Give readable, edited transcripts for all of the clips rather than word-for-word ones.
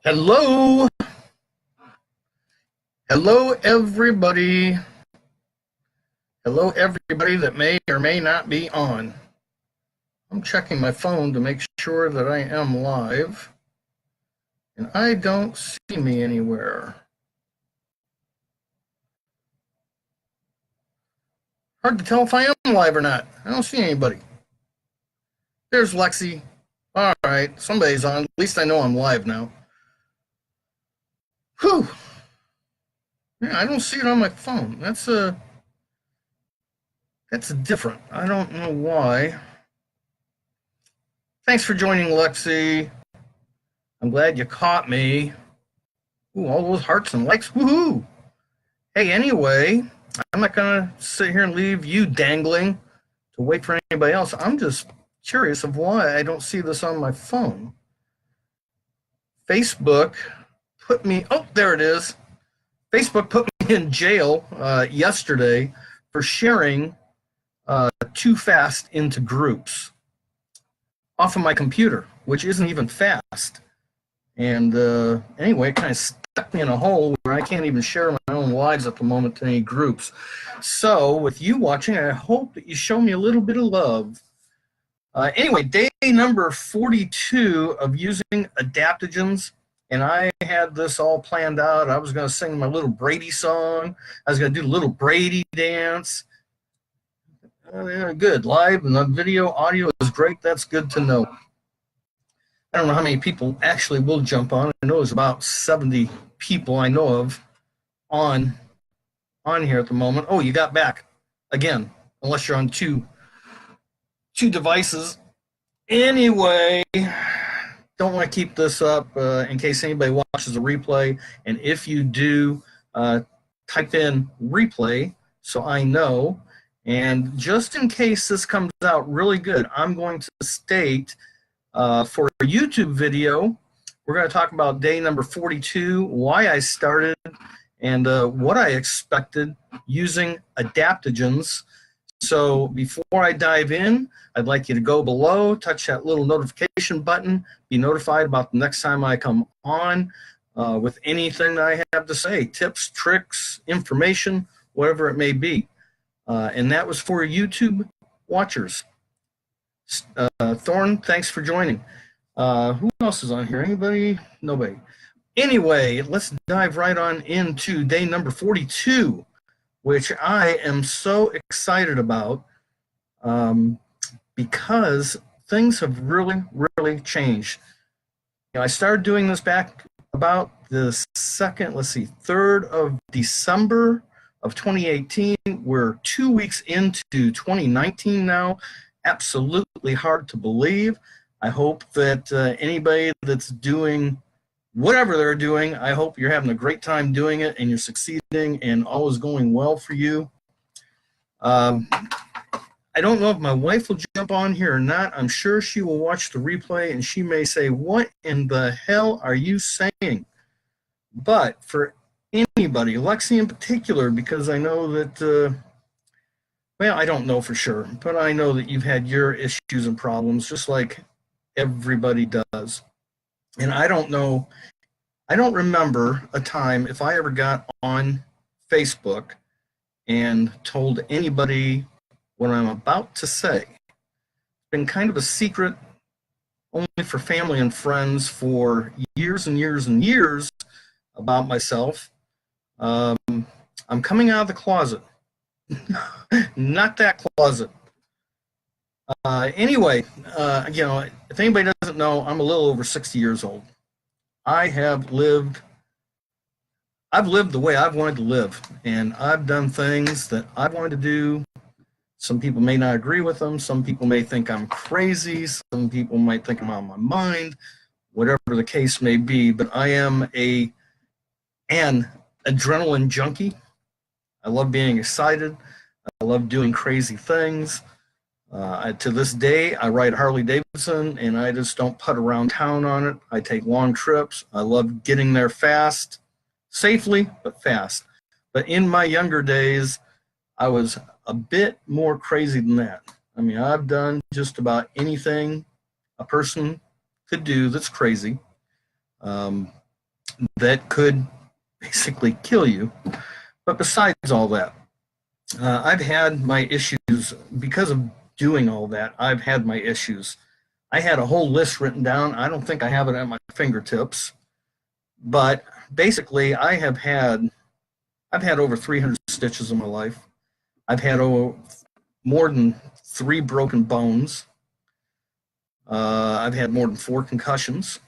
Hello, hello everybody. Hello everybody that may or may not be on. I'm checking my phone to make sure that I am live, and I don't see me anywhere. Hard to tell if I am live or not. I don't see anybody. There's Lexi. All right, somebody's on. At least I know I'm live now. Whew. Yeah, I don't see it on my phone. That's different. I don't know why. Thanks for joining, Lexi. I'm glad you caught me. Ooh, all those hearts and likes. Woohoo! Hey, anyway, I'm not going to sit here and leave you dangling to wait for anybody else. I'm just curious of why I don't see this on my phone. Facebook put me, oh, there it is. Facebook put me in jail yesterday for sharing too fast into groups off of my computer, which isn't even fast. And anyway, it kind of stuck me in a hole where I can't even share my own lives at the moment to any groups. So with you watching, I hope that you show me a little bit of love. Anyway, day number 42 of using adaptogens, and I had this all planned out. I was going to sing my little Brady song. I was going to do a little Brady dance. Good. Live and the video, audio is great. That's good to know. I don't know how many people actually will jump on. I know there's about 70 people I know of on here at the moment. Oh, you got back again, unless you're on two devices. Anyway, don't want to keep this up in case anybody watches the replay. And if you do, type in replay so I know. And just in case this comes out really good, I'm going to state for a YouTube video, we're going to talk about day number 42, why I started, and what I expected using adaptogens. So before I dive in, I'd like you to go below, touch that little notification button, be notified about the next time I come on with anything that I have to say, tips, tricks, information, whatever it may be. And that was for YouTube watchers. Thorn, thanks for joining. Who else is on here? Anybody? Nobody. Anyway, let's dive right on into day number 42, which I am so excited about because things have really, really changed. You know, I started doing this back about the 3rd of December of 2018. We're 2 weeks into 2019 now. Absolutely hard to believe. I hope that anybody that's doing whatever they're doing, I hope you're having a great time doing it and you're succeeding and all is going well for you. I don't know if my wife will jump on here or not. I'm sure she will watch the replay and she may say, what in the hell are you saying? But for anybody, Lexi in particular, because I know that well, I don't know for sure, but I know that you've had your issues and problems just like everybody does. And I don't know, I don't remember a time if I ever got on Facebook and told anybody what I'm about to say. It's been kind of a secret only for family and friends for years and years and years about myself. I'm coming out of the closet. Not that closet. Anyway, you know, if anybody doesn't know, I'm a little over 60 years old. I've lived the way I've wanted to live, and I've done things that I wanted to do. Some people may not agree with them. Some people may think I'm crazy. Some people might think I'm out of my mind, whatever the case may be. But I am an adrenaline junkie. I love being excited. I love doing crazy things. To this day, I ride Harley Davidson, and I just don't putt around town on it. I take long trips. I love getting there fast, safely, but fast. But in my younger days, I was a bit more crazy than that. I mean, I've done just about anything a person could do that's crazy. that could basically kill you. But besides all that, I've had my issues because of doing all that. I've had my issues. I had a whole list written down. I don't think I have it at my fingertips, but basically, I've had over 300 stitches in my life. I've had more than 3 broken bones. I've had more than 4 concussions.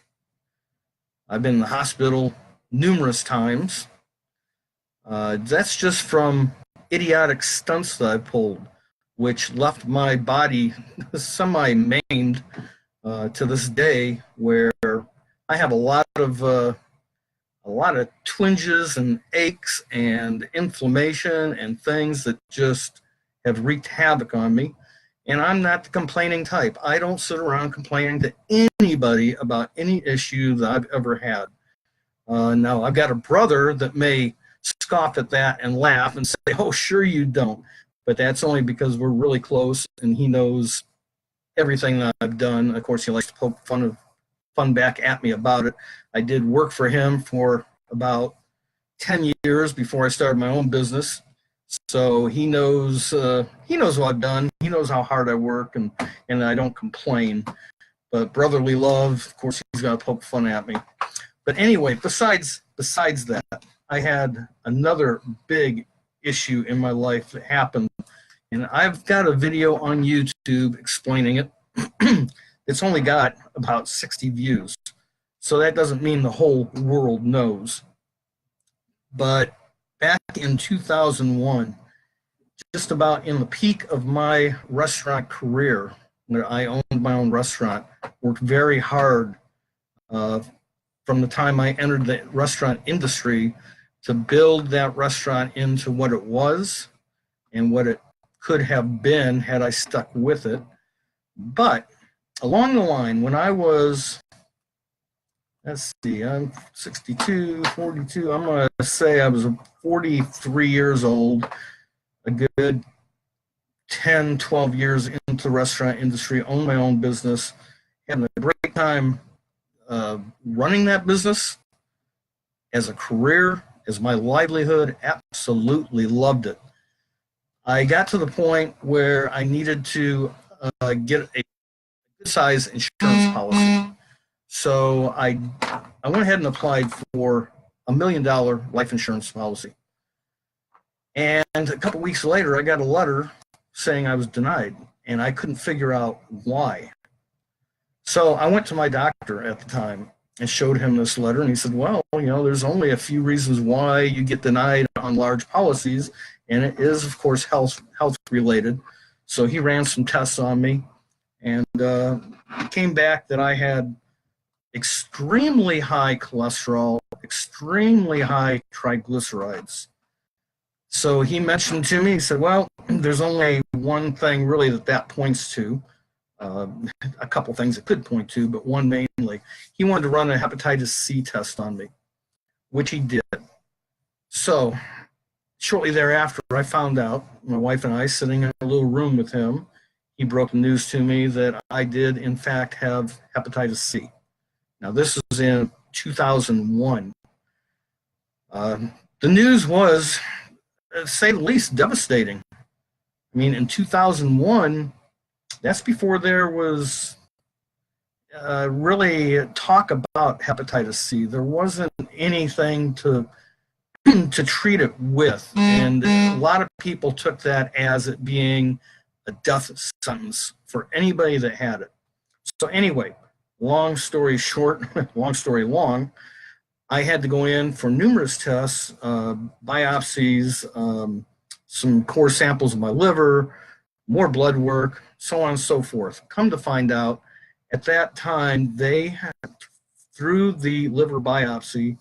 I've been in the hospital numerous times. That's just from idiotic stunts that I pulled, which left my body semi-maimed to this day, where I have a lot of twinges and aches and inflammation and things that just have wreaked havoc on me. And I'm not the complaining type. I don't sit around complaining to anybody about any issue that I've ever had. Now, I've got a brother that may scoff at that and laugh and say, oh, sure you don't. But that's only because we're really close and he knows everything that I've done. Of course, he likes to poke fun back at me about it. I did work for him for about 10 years before I started my own business. So he knows what I've done. He knows how hard I work and I don't complain. But brotherly love, of course, he's going to poke fun at me. But anyway, besides that, I had another big issue in my life that happened. And I've got a video on YouTube explaining it. It's only got about 60 views. So that doesn't mean the whole world knows. But back in 2001, just about in the peak of my restaurant career, where I owned my own restaurant, worked very hard from the time I entered the restaurant industry to build that restaurant into what it was and what it could have been had I stuck with it. But along the line, when I was, let's see, I'm 62, 42, I'm going to say I was 43 years old, a good 10, 12 years into the restaurant industry, owned my own business, having a great time running that business as a career, as my livelihood, absolutely loved it. I got to the point where I needed to get a good size insurance policy. So I went ahead and applied for $1 million life insurance policy. And a couple weeks later, I got a letter saying I was denied, and I couldn't figure out why. So I went to my doctor at the time and showed him this letter, and he said, well, there's only a few reasons why you get denied on large policies, and it is, of course, health related. So he ran some tests on me, and it came back that I had extremely high cholesterol, extremely high triglycerides. So he mentioned to me, he said, well, there's only one thing really that points to, a couple things it could point to, but one mainly. He wanted to run a Hepatitis-C test on me, which he did. So shortly thereafter, I found out, my wife and I sitting in a little room with him, he broke the news to me that I did, in fact, have Hepatitis-C. Now, this was in 2001. The news was, to say the least, devastating. I mean, in 2001, that's before there was really talk about Hepatitis-C. There wasn't anything to treat it with, and a lot of people took that as it being a death sentence for anybody that had it. So anyway, long story short, long story long, I had to go in for numerous tests, biopsies, some core samples of my liver, more blood work, so on and so forth. Come to find out, at that time, they had, through the liver biopsy,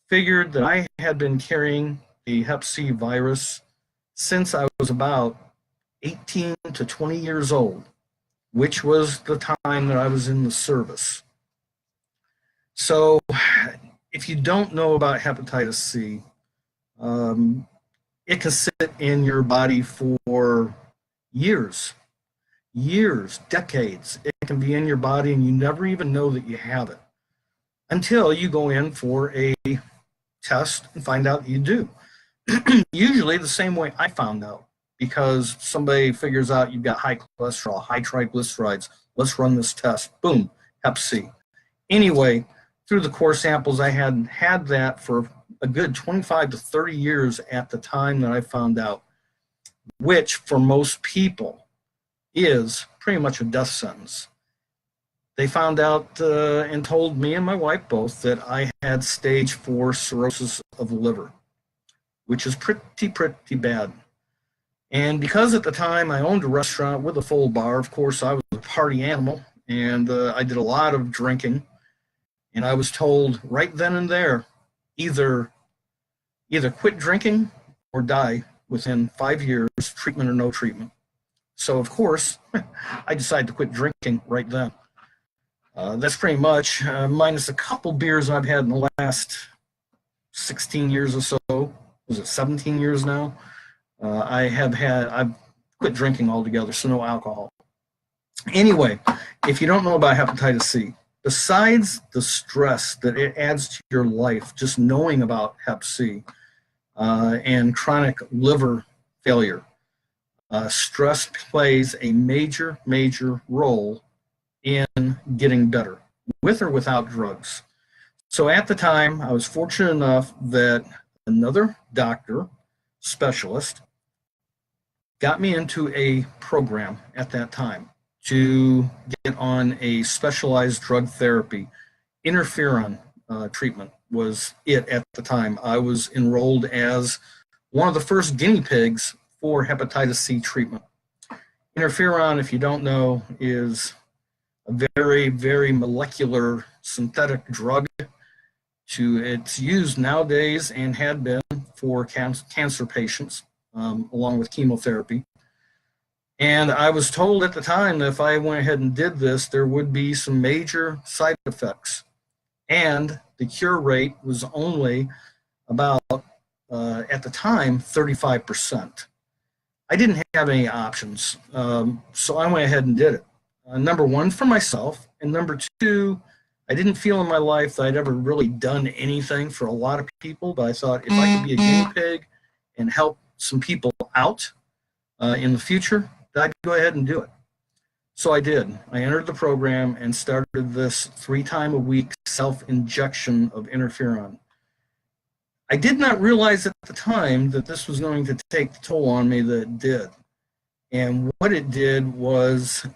figured that I had been carrying the Hep-C virus since I was about 18 to 20 years old, which was the time that I was in the service. So if you don't know about Hepatitis-C, it can sit in your body for years, decades. It can be in your body and you never even know that you have it. until you go in for a test and find out you do. Usually the same way I found out, because somebody figures out you've got high cholesterol, high triglycerides. Let's run this test. Boom, Hep-C. Anyway, through the core samples, I had that for a good 25 to 30 years at the time that I found out, which for most people is pretty much a death sentence. They found out and told me and my wife both that I had stage 4 cirrhosis of the liver, which is pretty bad. And because at the time I owned a restaurant with a full bar, of course I was a party animal, and I did a lot of drinking. And I was told right then and there, either quit drinking or die within 5 years, treatment or no treatment. So of course, I decided to quit drinking right then. That's pretty much, minus a couple beers I've had in the last 16 years or so. Was it 17 years now? I've quit drinking altogether, so no alcohol. Anyway, if you don't know about hepatitis C, besides the stress that it adds to your life, just knowing about Hep C and chronic liver failure, stress plays a major role in getting better, with or without drugs. So at the time, I was fortunate enough that another doctor, specialist, got me into a program at that time to get on a specialized drug therapy. Interferon treatment was it at the time. I was enrolled as one of the first guinea pigs for hepatitis C treatment. Interferon, if you don't know, is a very molecular synthetic drug. It's used nowadays and had been for cancer patients, along with chemotherapy. And I was told at the time that if I went ahead and did this, there would be some major side effects. And the cure rate was only about, at the time, 35%. I didn't have any options, so I went ahead and did it. Number one, for myself, and number two, I didn't feel in my life that I'd ever really done anything for a lot of people, but I thought if I could be a guinea pig and help some people out in the future, I'd go ahead and do it. So I did. I entered the program and started this 3-time-a-week self-injection of interferon. I did not realize at the time that this was going to take the toll on me that it did. And what it did was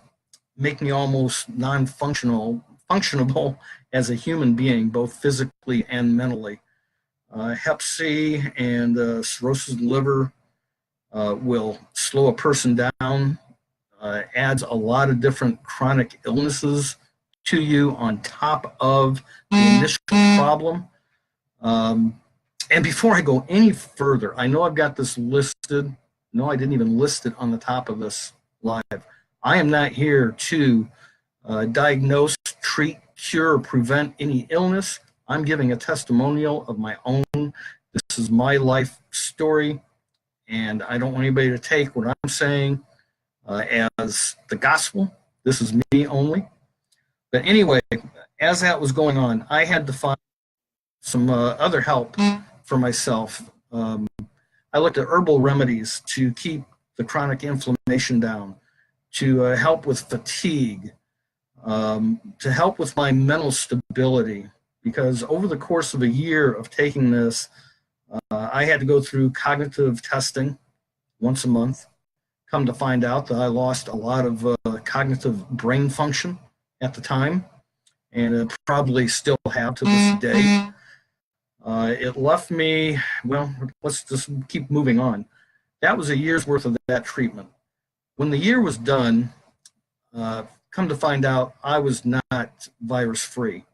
make me almost functionable as a human being, both physically and mentally. Hep-C and cirrhosis of the liver will slow a person down, adds a lot of different chronic illnesses to you on top of the initial problem. And before I go any further, I know I've got this listed. No, I didn't even list it on the top of this live. I am not here to diagnose, treat, cure, or prevent any illness. I'm giving a testimonial of my own. This is my life story, and I don't want anybody to take what I'm saying as the gospel. This is me only. But anyway, as that was going on, I had to find some other help for myself. I looked at herbal remedies to keep the chronic inflammation down, to help with fatigue, to help with my mental stability, because over the course of a year of taking this, I had to go through cognitive testing once a month. Come to find out that I lost a lot of cognitive brain function at the time, and probably still have to this day. It left me, well, let's just keep moving on. That was a year's worth of that treatment. When the year was done, come to find out I was not virus-free.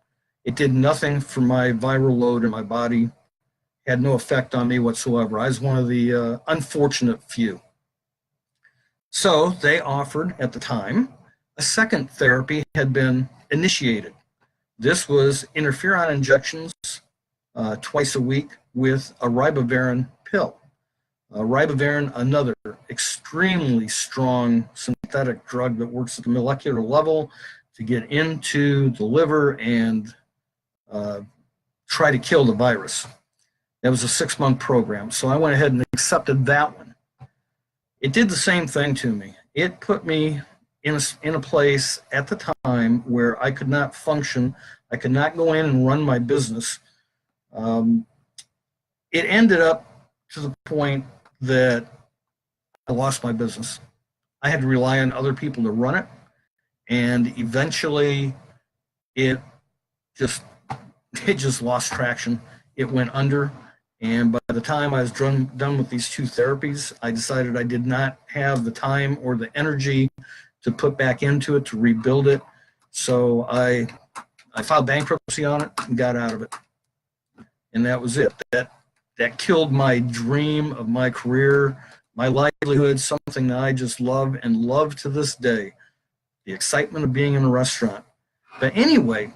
It did nothing for my viral load in my body, had no effect on me whatsoever. I was one of the unfortunate few. So they offered, at the time, a second therapy had been initiated. This was interferon injections twice a week with a ribavirin pill. Ribavirin, another extremely strong synthetic drug that works at the molecular level to get into the liver and try to kill the virus. That was a 6-month program. So I went ahead and accepted that one. It did the same thing to me. It put me in a place at the time where I could not function. I could not go in and run my business. It ended up to the point that I lost my business. I had to rely on other people to run it. And eventually it just lost traction. It went under. And by the time I was done with these 2 therapies, I decided I did not have the time or the energy to put back into it, to rebuild it. So I filed bankruptcy on it and got out of it. And that was it. That killed my dream of my career, my livelihood, something that I just love and love to this day, the excitement of being in a restaurant. But anyway,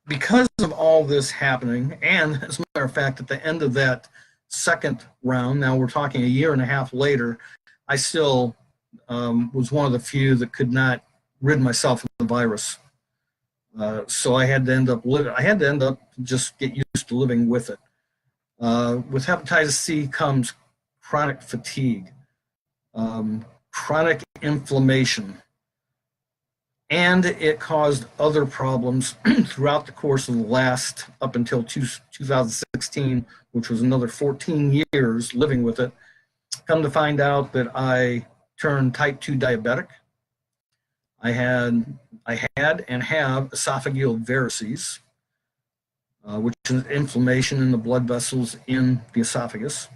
because of all this happening, and as a matter of fact, at the end of that second round, now we're talking a year and a half later, I still was one of the few that could not rid myself of the virus. So I had to end up just get used to living with it. With hepatitis-C comes chronic fatigue, chronic inflammation, and it caused other problems throughout the course of the last, up until 2016, which was another 14 years living with it. Come to find out that I turned type 2 diabetic. I had and have esophageal varices, which is inflammation in the blood vessels in the esophagus.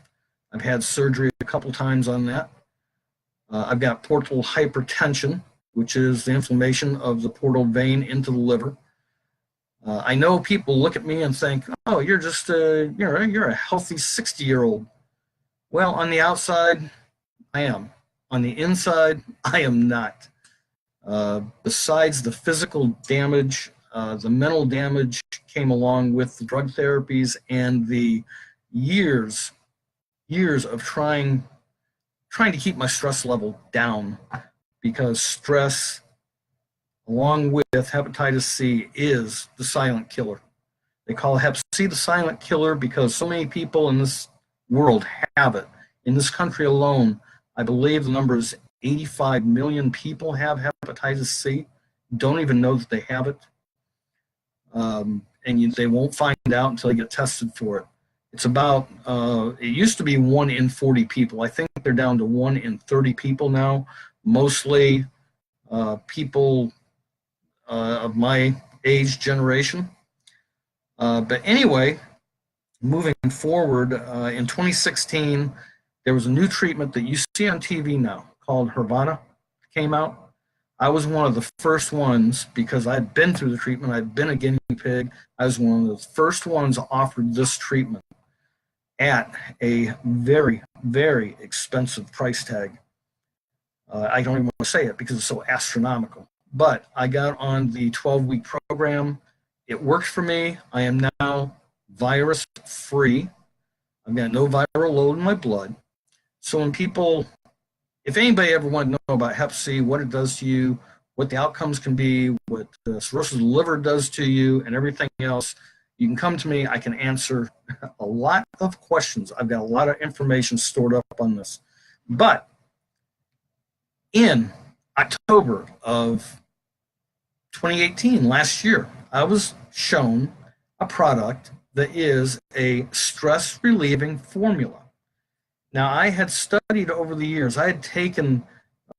I've had surgery a couple times on that. I've got portal hypertension, which is the inflammation of the portal vein into the liver. I know people look at me and think, "Oh, you're just you're a healthy 60-year-old." Well, on the outside, I am. On the inside, I am not. Besides the physical damage, the mental damage came along with the drug therapies and the years of trying to keep my stress level down, because stress, along with hepatitis C, is the silent killer. They call Hep-C the silent killer because so many people in this world have it. In this country alone, I believe the number is 85 million people have hepatitis C, don't even know that they have it. And they won't find out until they get tested for it. It's about, it used to be 1 in 40 people. I think they're down to 1 in 30 people now, mostly people of my age generation. But anyway, moving forward, in 2016, there was a new treatment that you see on TV now called Herbana, came out. I was one of the first ones, because I'd been through the treatment. I'd been a guinea pig. I was one of the first ones offered this treatment at a very, very expensive price tag. I don't even want to say it because it's so astronomical. But I got on the 12-week program. It worked for me. I am now virus-free. I've got no viral load in my blood. So when people, if anybody ever wanted to know about Hep-C, what it does to you, what the outcomes can be, what cirrhosis of the liver does to you, and everything else, you can come to me. I can answer a lot of questions. I've got a lot of information stored up on this. But in October of 2018, last year, I was shown a product that is a stress-relieving formula. Now, I had studied over the years. I had taken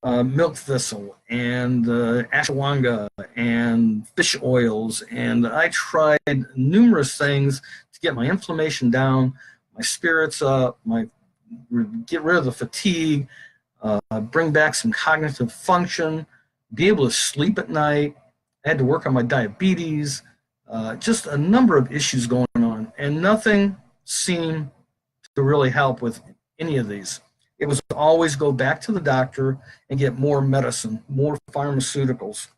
milk thistle and ashwagandha and fish oils, and I tried numerous things to get my inflammation down, my spirits up, get rid of the fatigue, bring back some cognitive function, be able to sleep at night. I had to work on my diabetes, just a number of issues going on, and nothing seemed to really help with any of these. It was always go back to the doctor and get more medicine, more pharmaceuticals.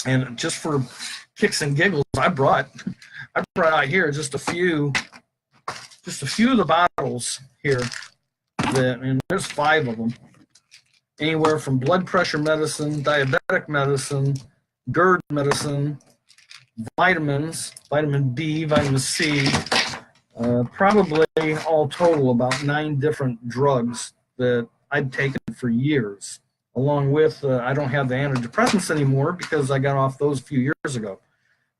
And just for kicks and giggles, I brought out here just a few of the bottles here. And there's 5 of them. Anywhere from blood pressure medicine, diabetic medicine, GERD medicine, vitamins, vitamin B, vitamin C, probably all total about 9 different drugs that I'd taken for years, along with, I don't have the antidepressants anymore because I got off those a few years ago.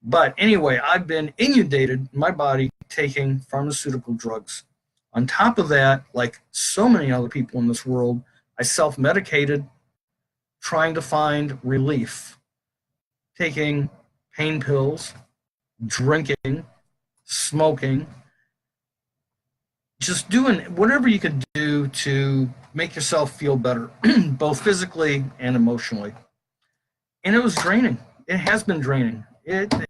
But anyway, I've been inundated in my body taking pharmaceutical drugs. On top of that, like so many other people in this world, I self-medicated trying to find relief, taking pain pills, drinking, smoking, just doing whatever you could do to make yourself feel better, both physically and emotionally. And it was draining. It has been draining. It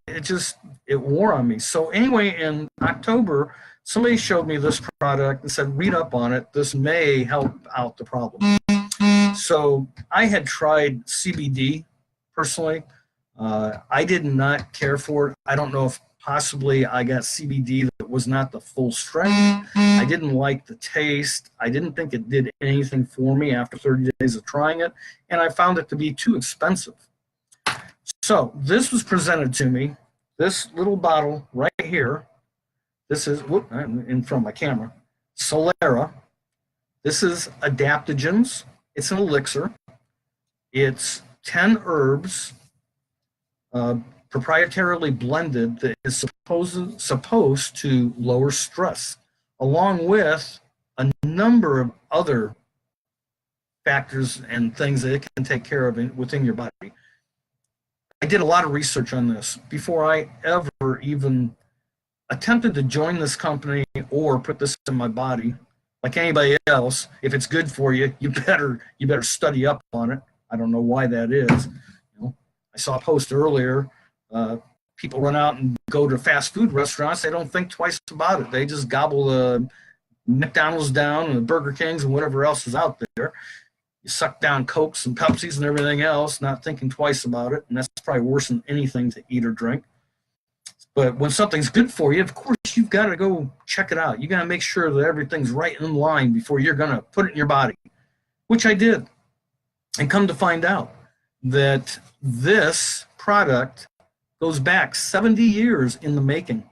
wore on me. So anyway, in October, somebody showed me this product and said, read up on it. This may help out the problem. So I had tried CBD personally. I did not care for it. I don't know if possibly I got CBD that was not the full strength. I didn't like the taste. I didn't think it did anything for me after 30 days of trying it. And I found it to be too expensive. So this was presented to me, this little bottle right here. This is, whoop, I'm in front of my camera, Solera. This is Adaptogens. It's an elixir. It's 10 herbs, proprietarily blended, that is supposed to lower stress, along with a number of other factors and things that it can take care of within your body. I did a lot of research on this before I ever even attempted to join this company or put this in my body. Like anybody else, if it's good for you, you better study up on it. I don't know why that is. I saw a post earlier. People run out and go to fast food restaurants. They don't think twice about it. They just gobble the McDonald's down and the Burger Kings and whatever else is out there. You suck down Cokes and Pepsis and everything else, not thinking twice about it. And that's probably worse than anything to eat or drink. But when something's good for you, of course, you've got to go check it out. You got to make sure that everything's right in line before you're going to put it in your body, which I did. And come to find out that this product goes back 70 years in the making.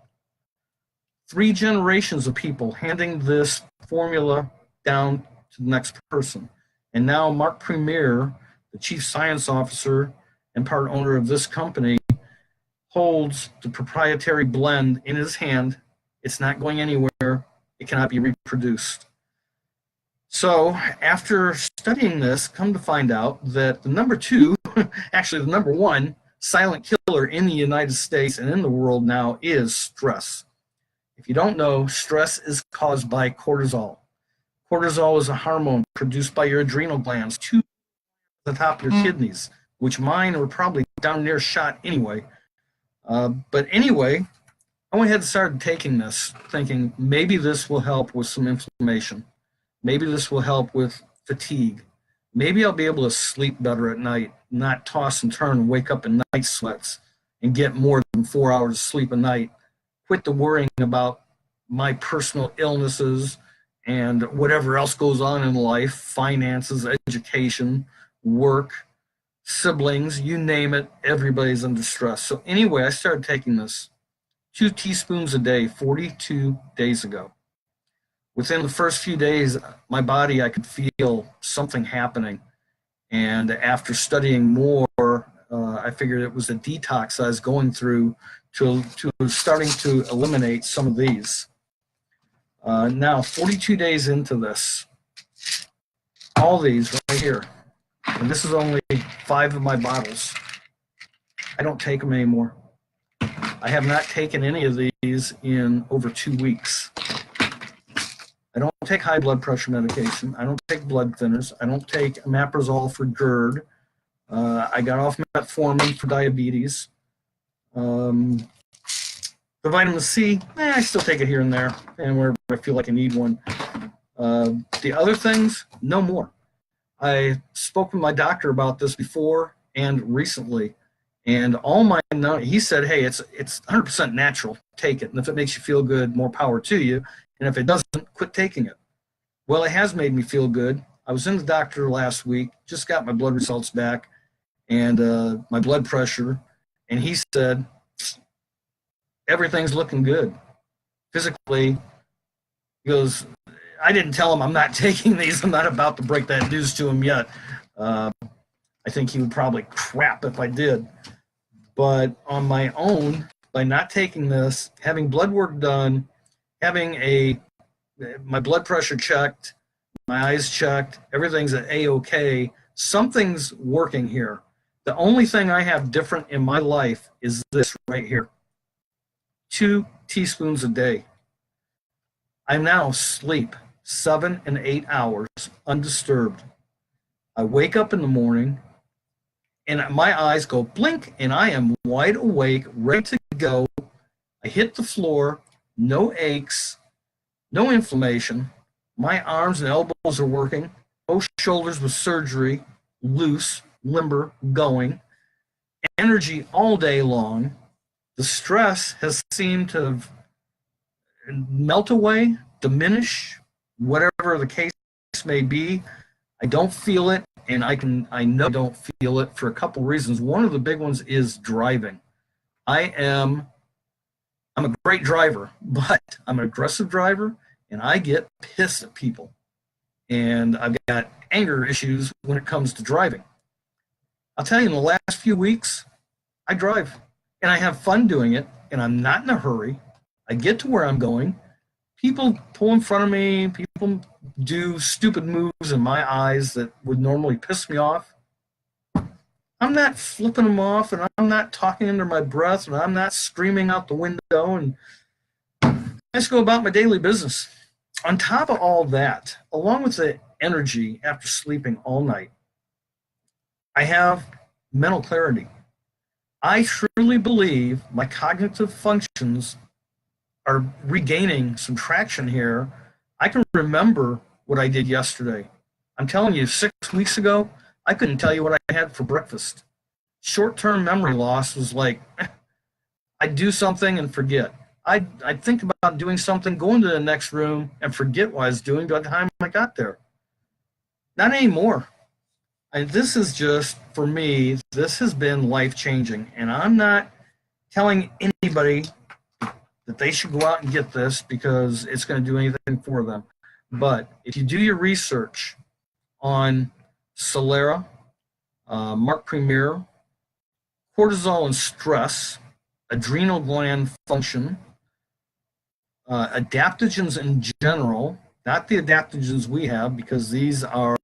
3 generations of people handing this formula down to the next person. And now Mark Premier, the chief science officer and part owner of this company, holds the proprietary blend in his hand. It's not going anywhere. It cannot be reproduced. So after studying this, come to find out that the number 2, actually the number 1 silent killer in the United States and in the world now is stress. If you don't know, stress is caused by cortisol. Cortisol is a hormone produced by your adrenal glands to the top of your kidneys, which mine were probably down near shot anyway. But anyway, I went ahead and started taking this, thinking maybe this will help with some inflammation. Maybe this will help with fatigue. Maybe I'll be able to sleep better at night, not toss and turn and wake up in night sweats and get more than 4 hours of sleep a night. Quit the worrying about my personal illnesses and whatever else goes on in life, finances, education, work, siblings, you name it, everybody's under stress. So anyway, I started taking this 2 teaspoons a day, 42 days ago. Within the first few days, my body, I could feel something happening. And after studying more, I figured it was a detox I was going through to starting to eliminate some of these. Now, 42 days into this, all these right here, and this is only 5 of my bottles. I don't take them anymore. I have not taken any of these in over 2 weeks. I don't take high blood pressure medication. I don't take blood thinners. I don't take omeprazole for GERD. I got off metformin for diabetes. The vitamin C, I still take it here and there, and wherever I feel like I need one. The other things, no more. I spoke with my doctor about this before and recently, and he said, hey, it's 100% natural. Take it, and if it makes you feel good, more power to you. And if it doesn't, quit taking it. Well, it has made me feel good. I was in the doctor last week, just got my blood results back and my blood pressure, and he said, everything's looking good. Physically, he goes, I didn't tell him I'm not taking these. I'm not about to break that news to him yet. I think he would probably crap if I did. But on my own, by not taking this, having blood work done, having my blood pressure checked, my eyes checked, everything's at A-OK, something's working here. The only thing I have different in my life is this right here. 2 teaspoons a day. I now sleep 7 and 8 hours undisturbed. I wake up in the morning and my eyes go blink and I am wide awake, ready to go. I hit the floor, no aches, no inflammation. My arms and elbows are working. Both shoulders with surgery, loose, limber, going. Energy all day long. The stress has seemed to melt away, diminish, whatever the case may be. I don't feel it, and I know I don't feel it for a couple reasons. One of the big ones is driving. I'm a great driver, but I'm an aggressive driver, and I get pissed at people. And I've got anger issues when it comes to driving. I'll tell you, in the last few weeks, I drive, and I have fun doing it, and I'm not in a hurry. I get to where I'm going. People pull in front of me. People do stupid moves in my eyes that would normally piss me off. I'm not flipping them off, and I'm not talking under my breath, and I'm not screaming out the window, and I just go about my daily business. On top of all that, along with the energy after sleeping all night, I have mental clarity. I truly believe my cognitive functions are regaining some traction here. I can remember what I did yesterday. I'm telling you, 6 weeks ago, I couldn't tell you what I had for breakfast. Short-term memory loss was like, I'd do something and forget. I'd think about doing something, go into the next room, and forget what I was doing by the time I got there. Not anymore. This is just, for me, this has been life-changing. And I'm not telling anybody that they should go out and get this because it's going to do anything for them. But if you do your research on Solera, Mark Premier, cortisol and stress, adrenal gland function, adaptogens in general, not the adaptogens we have because these are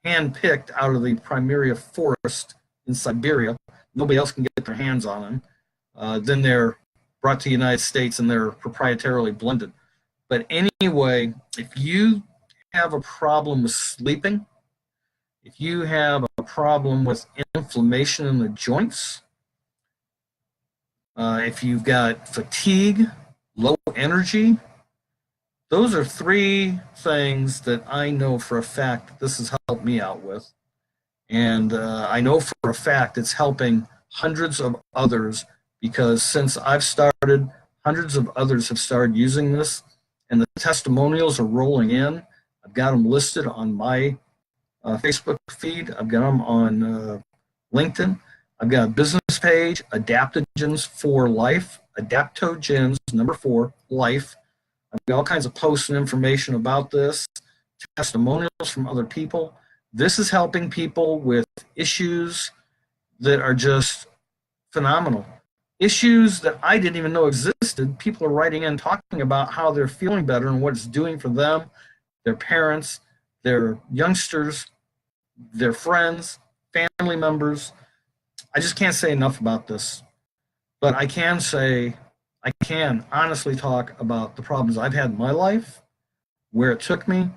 hand-picked out of the Primaria forest in Siberia. Nobody else can get their hands on them. Then they're brought to the United States and they're proprietarily blended. But anyway, if you have a problem with sleeping, if you have a problem with inflammation in the joints, if you've got fatigue, low energy, those are 3 things that I know for a fact that this has helped me out with. And I know for a fact it's helping hundreds of others because since I've started, hundreds of others have started using this and the testimonials are rolling in. I've got them listed on my Facebook feed. I've got them on LinkedIn. I've got a business page, Adaptogens for Life, Adaptogens, number 4, Life. I've got all kinds of posts and information about this, testimonials from other people. This is helping people with issues that are just phenomenal. Issues that I didn't even know existed. People are writing in talking about how they're feeling better and what it's doing for them, their parents, their youngsters, their friends, family members. I just can't say enough about this. But I can honestly talk about the problems I've had in my life, where it took me,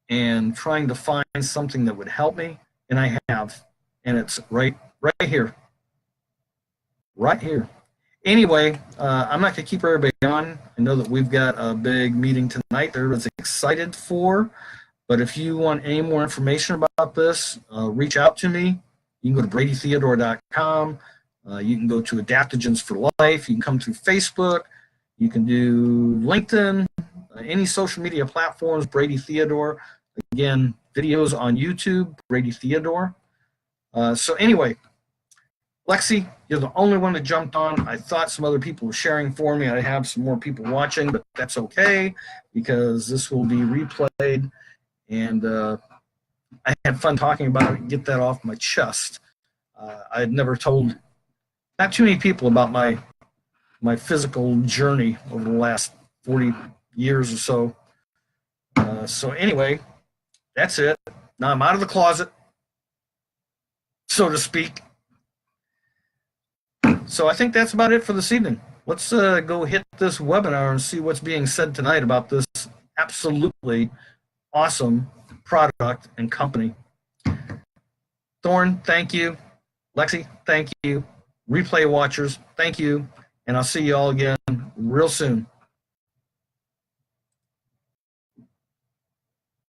and trying to find something that would help me, and I have. And it's right here. Right here. Anyway, I'm not going to keep everybody on. I know that we've got a big meeting tonight that everyone's excited for. But if you want any more information about this, reach out to me. You can go to bradytheodore.com. You can go to Adaptogens for Life. You can come through Facebook. You can do LinkedIn, any social media platforms, Brady Theodore. Again, videos on YouTube, Brady Theodore. So anyway, Lexi, You're the only one that jumped on. I thought some other people were sharing for me. I have some more people watching, but that's okay because this will be replayed. And I had fun talking about it and get that off my chest. I had never told not too many people about my physical journey over the last 40 years or so. So anyway, that's it. Now I'm out of the closet, so to speak. So I think that's about it for this evening. Let's go hit this webinar and see what's being said tonight about this absolutely awesome product and company. Thorn, thank you. Lexi, thank you. Replay watchers, thank you. And I'll see you all again real soon.